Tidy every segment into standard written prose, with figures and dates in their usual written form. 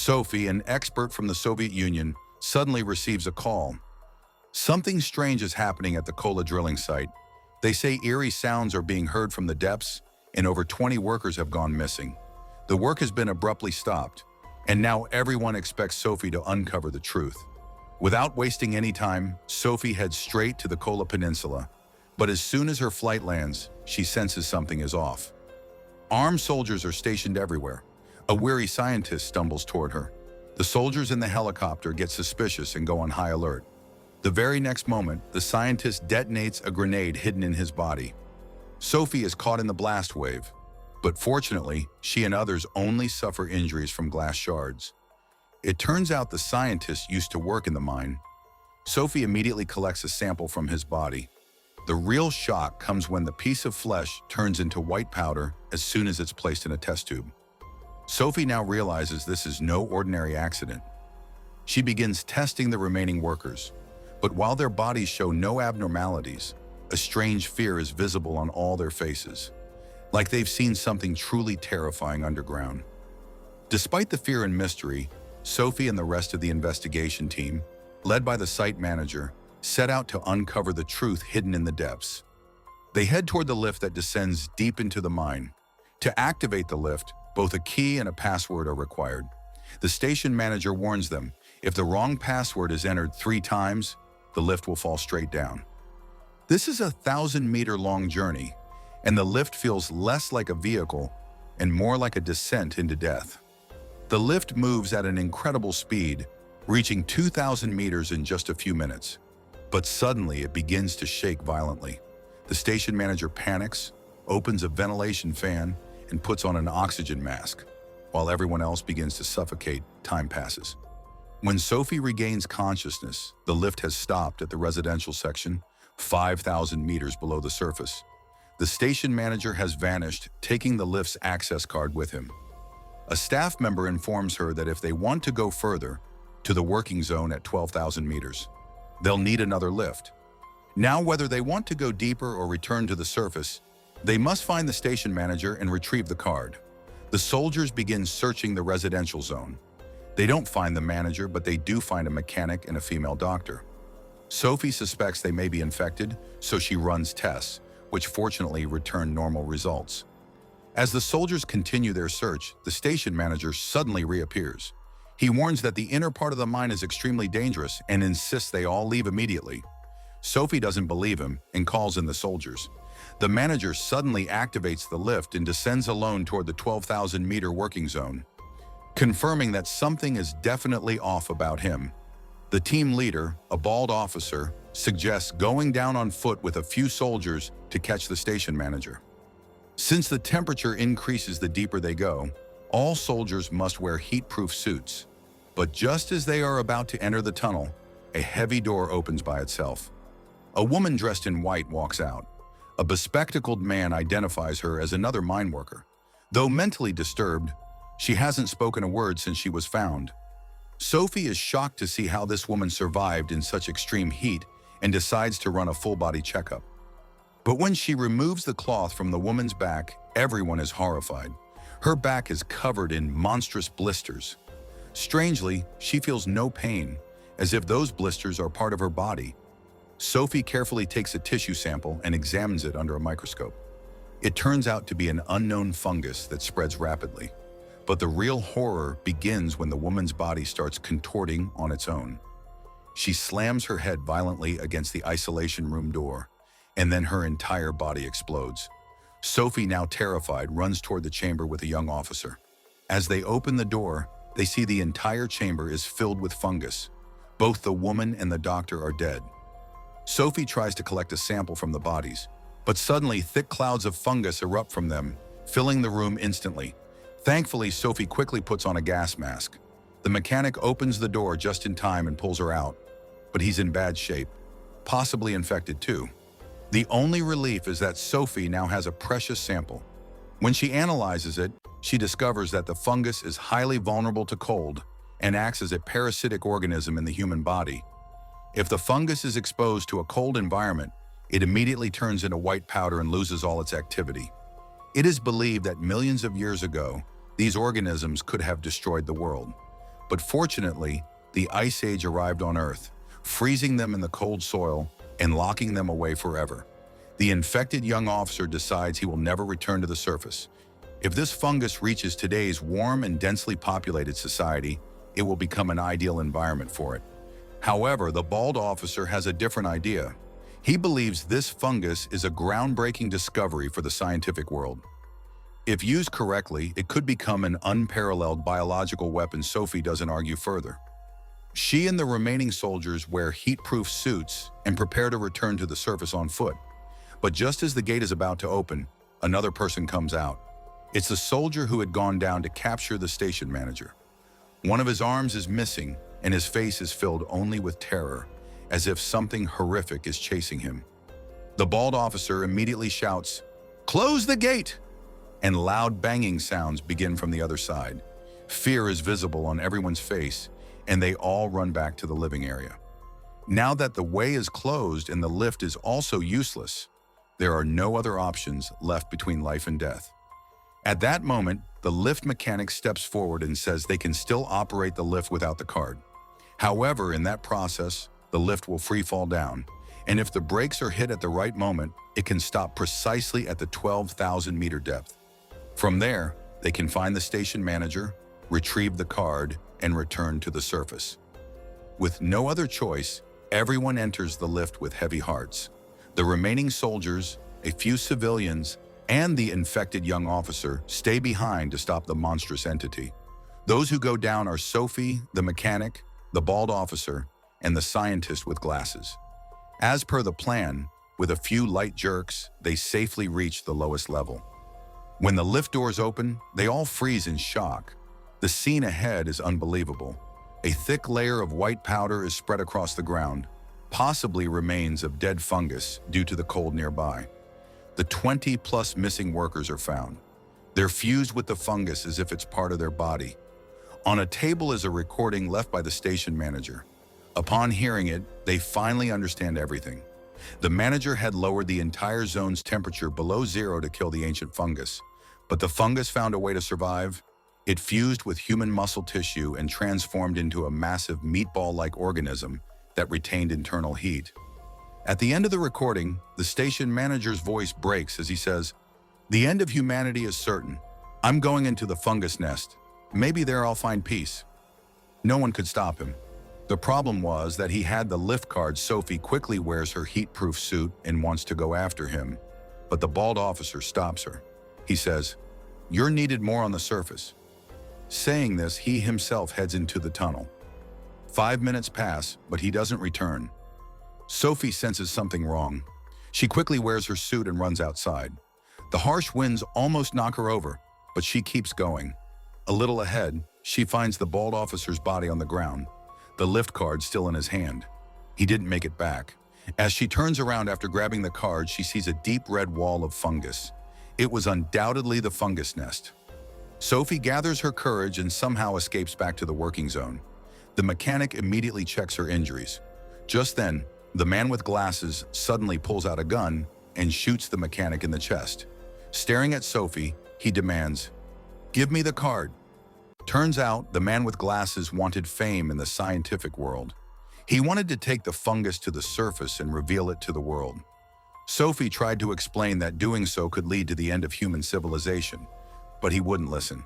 Sophie, an expert from the Soviet Union, suddenly receives a call. Something strange is happening at the Kola drilling site. They say eerie sounds are being heard from the depths, and over 20 workers have gone missing. The work has been abruptly stopped, and now everyone expects Sophie to uncover the truth. Without wasting any time, Sophie heads straight to the Kola Peninsula. But as soon as her flight lands, she senses something is off. Armed soldiers are stationed everywhere. A weary scientist stumbles toward her. The soldiers in the helicopter get suspicious and go on high alert. The very next moment, the scientist detonates a grenade hidden in his body. Sophie is caught in the blast wave, but fortunately, she and others only suffer injuries from glass shards. It turns out the scientist used to work in the mine. Sophie immediately collects a sample from his body. The real shock comes when the piece of flesh turns into white powder as soon as it's placed in a test tube. Sophie now realizes this is no ordinary accident. She begins testing the remaining workers, but while their bodies show no abnormalities, a strange fear is visible on all their faces, like they've seen something truly terrifying underground. Despite the fear and mystery, Sophie and the rest of the investigation team, led by the site manager, set out to uncover the truth hidden in the depths. They head toward the lift that descends deep into the mine. To activate the lift, both a key and a password are required. The station manager warns them, if the wrong password is entered 3 times, the lift will fall straight down. This is a 1,000-meter-long journey, and the lift feels less like a vehicle and more like a descent into death. The lift moves at an incredible speed, reaching 2,000 meters in just a few minutes. But suddenly it begins to shake violently. The station manager panics, opens a ventilation fan, and puts on an oxygen mask. While everyone else begins to suffocate, time passes. When Sophie regains consciousness, the lift has stopped at the residential section, 5,000 meters below the surface. The station manager has vanished, taking the lift's access card with him. A staff member informs her that if they want to go further, to the working zone at 12,000 meters, they'll need another lift. Now, whether they want to go deeper or return to the surface, they must find the station manager and retrieve the card. The soldiers begin searching the residential zone. They don't find the manager, but they do find a mechanic and a female doctor. Sophie suspects they may be infected, so she runs tests, which fortunately return normal results. As the soldiers continue their search, the station manager suddenly reappears. He warns that the inner part of the mine is extremely dangerous and insists they all leave immediately. Sophie doesn't believe him and calls in the soldiers. The manager suddenly activates the lift and descends alone toward the 12,000-meter working zone, confirming that something is definitely off about him. The team leader, a bald officer, suggests going down on foot with a few soldiers to catch the station manager. Since the temperature increases the deeper they go, all soldiers must wear heat-proof suits. But just as they are about to enter the tunnel, a heavy door opens by itself. A woman dressed in white walks out. A bespectacled man identifies her as another mine worker. Though mentally disturbed, she hasn't spoken a word since she was found. Sophie is shocked to see how this woman survived in such extreme heat and decides to run a full-body checkup. But when she removes the cloth from the woman's back, everyone is horrified. Her back is covered in monstrous blisters. Strangely, she feels no pain, as if those blisters are part of her body. Sophie carefully takes a tissue sample and examines it under a microscope. It turns out to be an unknown fungus that spreads rapidly. But the real horror begins when the woman's body starts contorting on its own. She slams her head violently against the isolation room door, and then her entire body explodes. Sophie, now terrified, runs toward the chamber with a young officer. As they open the door, they see the entire chamber is filled with fungus. Both the woman and the doctor are dead. Sophie tries to collect a sample from the bodies, but suddenly thick clouds of fungus erupt from them, filling the room instantly. Thankfully, Sophie quickly puts on a gas mask. The mechanic opens the door just in time and pulls her out, but he's in bad shape, possibly infected too. The only relief is that Sophie now has a precious sample. When she analyzes it, she discovers that the fungus is highly vulnerable to cold and acts as a parasitic organism in the human body. If the fungus is exposed to a cold environment, it immediately turns into white powder and loses all its activity. It is believed that millions of years ago, these organisms could have destroyed the world. But fortunately, the Ice Age arrived on Earth, freezing them in the cold soil and locking them away forever. The infected young officer decides he will never return to the surface. If this fungus reaches today's warm and densely populated society, it will become an ideal environment for it. However, the bald officer has a different idea. He believes this fungus is a groundbreaking discovery for the scientific world. If used correctly, it could become an unparalleled biological weapon. Sophie doesn't argue further. She and the remaining soldiers wear heat-proof suits and prepare to return to the surface on foot. But just as the gate is about to open, another person comes out. It's the soldier who had gone down to capture the station manager. One of his arms is missing, and his face is filled only with terror, as if something horrific is chasing him. The bald officer immediately shouts, "Close the gate!" And loud banging sounds begin from the other side. Fear is visible on everyone's face, and they all run back to the living area. Now that the way is closed and the lift is also useless, there are no other options left between life and death. At that moment, the lift mechanic steps forward and says they can still operate the lift without the card. However, in that process, the lift will free fall down, and if the brakes are hit at the right moment, it can stop precisely at the 12,000-meter depth. From there, they can find the station manager, retrieve the card, and return to the surface. With no other choice, everyone enters the lift with heavy hearts. The remaining soldiers, a few civilians, and the infected young officer stay behind to stop the monstrous entity. Those who go down are Sophie, the mechanic, the bald officer, and the scientist with glasses. As per the plan, with a few light jerks, they safely reach the lowest level. When the lift doors open, they all freeze in shock. The scene ahead is unbelievable. A thick layer of white powder is spread across the ground, possibly remains of dead fungus due to the cold nearby. The 20-plus missing workers are found. They're fused with the fungus as if it's part of their body. On a table is a recording left by the station manager. Upon hearing it, they finally understand everything. The manager had lowered the entire zone's temperature below zero to kill the ancient fungus, but the fungus found a way to survive. It fused with human muscle tissue and transformed into a massive meatball-like organism that retained internal heat. At the end of the recording, the station manager's voice breaks as he says, "The end of humanity is certain. I'm going into the fungus nest. Maybe there I'll find peace." No one could stop him. The problem was that he had the lift card. Sophie quickly wears her heat-proof suit and wants to go after him, but the bald officer stops her. He says, "You're needed more on the surface." Saying this, he himself heads into the tunnel. 5 minutes pass, but he doesn't return. Sophie senses something wrong. She quickly wears her suit and runs outside. The harsh winds almost knock her over, but she keeps going. A little ahead, she finds the bald officer's body on the ground, the lift card still in his hand. He didn't make it back. As she turns around after grabbing the card, she sees a deep red wall of fungus. It was undoubtedly the fungus nest. Sophie gathers her courage and somehow escapes back to the working zone. The mechanic immediately checks her injuries. Just then, the man with glasses suddenly pulls out a gun and shoots the mechanic in the chest. Staring at Sophie, he demands, "Give me the card." Turns out, the man with glasses wanted fame in the scientific world. He wanted to take the fungus to the surface and reveal it to the world. Sophie tried to explain that doing so could lead to the end of human civilization, but he wouldn't listen.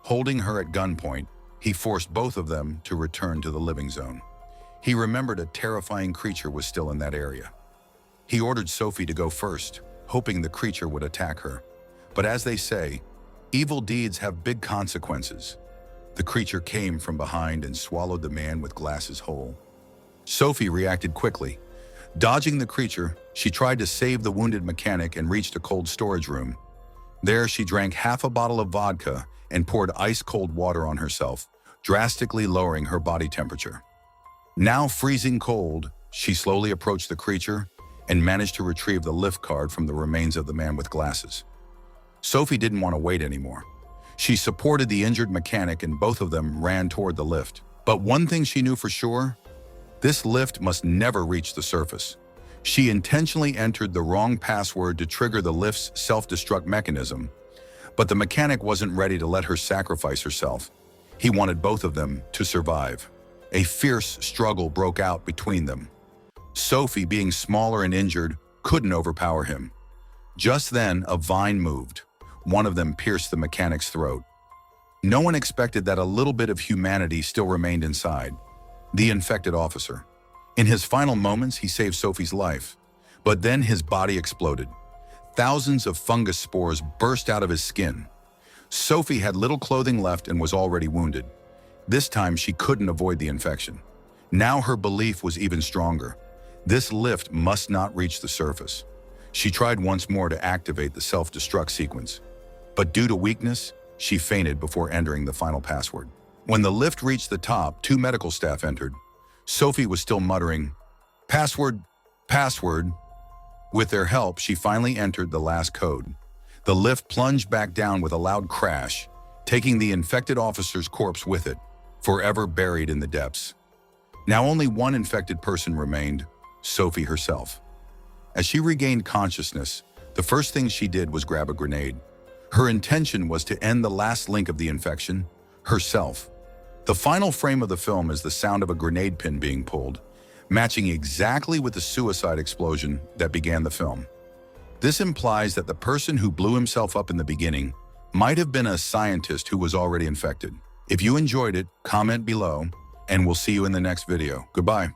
Holding her at gunpoint, he forced both of them to return to the living zone. He remembered a terrifying creature was still in that area. He ordered Sophie to go first, hoping the creature would attack her. But as they say, evil deeds have big consequences. The creature came from behind and swallowed the man with glasses whole. Sophie reacted quickly. Dodging the creature, she tried to save the wounded mechanic and reached a cold storage room. There, she drank half a bottle of vodka and poured ice-cold water on herself, drastically lowering her body temperature. Now freezing cold, she slowly approached the creature and managed to retrieve the lift card from the remains of the man with glasses. Sophie didn't want to wait anymore. She supported the injured mechanic and both of them ran toward the lift. But one thing she knew for sure, this lift must never reach the surface. She intentionally entered the wrong password to trigger the lift's self-destruct mechanism, but the mechanic wasn't ready to let her sacrifice herself. He wanted both of them to survive. A fierce struggle broke out between them. Sophie, being smaller and injured, couldn't overpower him. Just then, a vine moved. One of them pierced the mechanic's throat. No one expected that a little bit of humanity still remained inside. The infected officer. In his final moments, he saved Sophie's life. But then his body exploded. Thousands of fungus spores burst out of his skin. Sophie had little clothing left and was already wounded. This time, she couldn't avoid the infection. Now her belief was even stronger. This lift must not reach the surface. She tried once more to activate the self-destruct sequence. But due to weakness, she fainted before entering the final password. When the lift reached the top, 2 medical staff entered. Sophie was still muttering, "Password, password." With their help, she finally entered the last code. The lift plunged back down with a loud crash, taking the infected officer's corpse with it, forever buried in the depths. Now only one infected person remained, Sophie herself. As she regained consciousness, the first thing she did was grab a grenade. Her intention was to end the last link of the infection, herself. The final frame of the film is the sound of a grenade pin being pulled, matching exactly with the suicide explosion that began the film. This implies that the person who blew himself up in the beginning might have been a scientist who was already infected. If you enjoyed it, comment below, and we'll see you in the next video. Goodbye.